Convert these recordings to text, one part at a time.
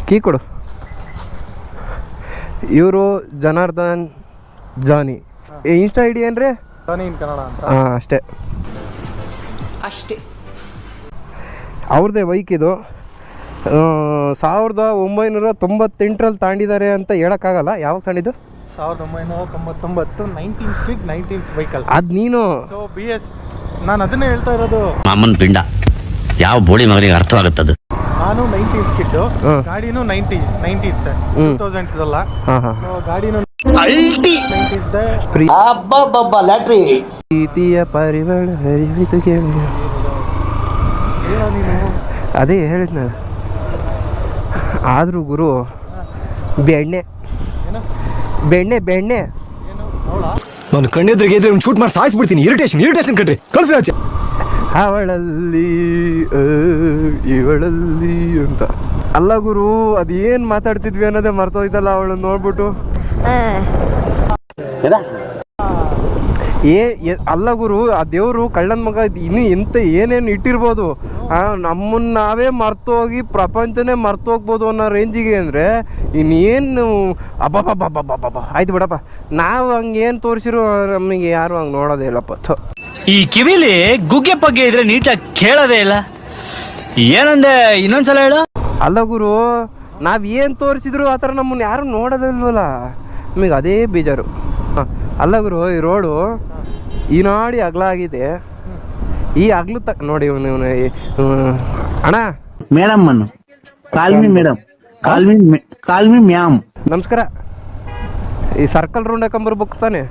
Key ಕೊಡು. ಇವರು ಜನಾರ್ದನ್ ಜಾನಿ. Insta ID ಏನ್ರಿ? ಜಾನಿ ಇನ್ ಕನ್ನಡ ಅಂತ. ಹಾಂ ಅಷ್ಟೇ. ಅವ್ರದ್ದೇ ಬೈಕ್ ಇದು. 1998ರಲ್ಲಿ ತಾಂಡಿದ್ದಾರೆ ಅಂತ ಹೇಳೋಕ್ಕಾಗಲ್ಲ. ಯಾವಾಗ ತಾಂಡಿದ್ದು? 1999 19th ಸ್ಟ್ರೀಟ್ 19th ವೆಹಿಕಲ್. ಅದು ನೀನು. ಸೊ BS ನಾನು ಅದನ್ನೇ ಹೇಳ್ತಾ ಇರೋದು. ಮಾಮನ್ ಪಿಂಡ ಯಾವ ಬೋಳಿ ಮಗನಿಗೆ ಅರ್ಥವಾಗುತ್ತದೆ. ನಾನು 19th Kittu, ಗಾಡಿನೂ 90s sir, 2000s ಅಲ್ಲ. ಗಾಡಿನೂ 90s ಲ್ಯಾಟ್ರಿ. ಪ್ರೀತಿಯ ಪರಿಮಳ ಹರಿವಿತು ಕೇಳಿ. ಅದೇ ಹೇಳಿದ್ ನಾನು. ಆದರೂ ಗುರು ಬೆಣ್ಣೆ ನಾನು ಕಣ್ಣೆದ್ರಿಗೆ ಇದ್ರೆ ಒಂದು ಶೂಟ್ ಮಾಡಿ ಸಾಯಿಸ್ಬಿಡ್ತೀನಿ. ಇರಿಟೇಷನ್ ಕಟ್ರಿ ಕಳ್ಸಿ ಆಚೆ. ಅವಳಲ್ಲಿ ಇವಳಲ್ಲಿ ಅಂತ ಅಲ್ಲ ಗುರು, ಅದೇನು ಮಾತಾಡ್ತಿದ್ವಿ ಅನ್ನೋದೇ ಮರ್ತೋಯ್ತಲ್ಲ ಅವಳನ್ನ ನೋಡ್ಬಿಟ್ಟು. ಅಲ್ಲ ಗುರು, ಆ ದೇವರು ಕಳ್ಳನ ಮಗ ಇನ್ನು ಎಂತ ಏನೇನು ಇಟ್ಟಿರ್ಬೋದು. ನಮ್ಮನ್ನ ನಾವೇ ಮರ್ತೋಗಿ ಪ್ರಪಂಚನೇ ಮರ್ತೋಗ್ಬೋದು ಅನ್ನೋ ರೇಂಜಿಗೆ ಅಂದರೆ ಇನ್ನೇನು ಅಬ್ಬಬ್ಬಬ್ಬಬ್ಬಬ್ಬ. ಆಯ್ತು ಬಿಡಪ್ಪ, ನಾವು ಹಂಗೇನು ತೋರಿಸಿರೋ ನಮಗೆ ಯಾರು ಹಂಗೆ ನೋಡೋದೇ ಇಲ್ಲಪ್ಪ. ಈ ಕಿವಿಲಿ ಗುಗ್ಗೆ ಪಗ್ಗೆ ಇದ್ರೆ ನೀಟಾಗಿ ಕೇಳೋದೇ ಇಲ್ಲ. ಏನಂದೆ ಇನ್ನೊಂದ್ಸಲ ಹೇಳು. ಅಲ್ಲ ಗುರು, ನಾವು ಏನು ತೋರಿಸಿದ್ರು ಆ ಥರ ನಮ್ಮನ್ನು ಯಾರು ನೋಡೋದಿಲ್ವಲ್ಲ, ನಮಗೆ ಅದೇ ಬೇಜಾರು. ಅಲ್ಲ ಗುರು, ಈ ರೋಡು ಈ ನಾಡಿ ಅಗಲ ಆಗಿದೆ. ಈ ಅಗ್ಲು ನೋಡಿ ಅಣ್ಣ. ಮೇಡಮ್ ಅನ್ನು ಕಾಲ್ಮಿ ಮೇಡಮ್, ಕಾಲ್ಮಿ ಮ್ಯಾಮ್. ನಮಸ್ಕಾರ. ಈ ಸರ್ಕಲ್ ರೌಂಡ್ ಹಾಕೊಂಬರ್ಬೇಕು ತಾನೆ?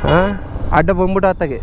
ಹಾಂ, ಅಡ್ಡ ಬಂದ್ಬಿಟ್ಟು ಆತಾಗೆ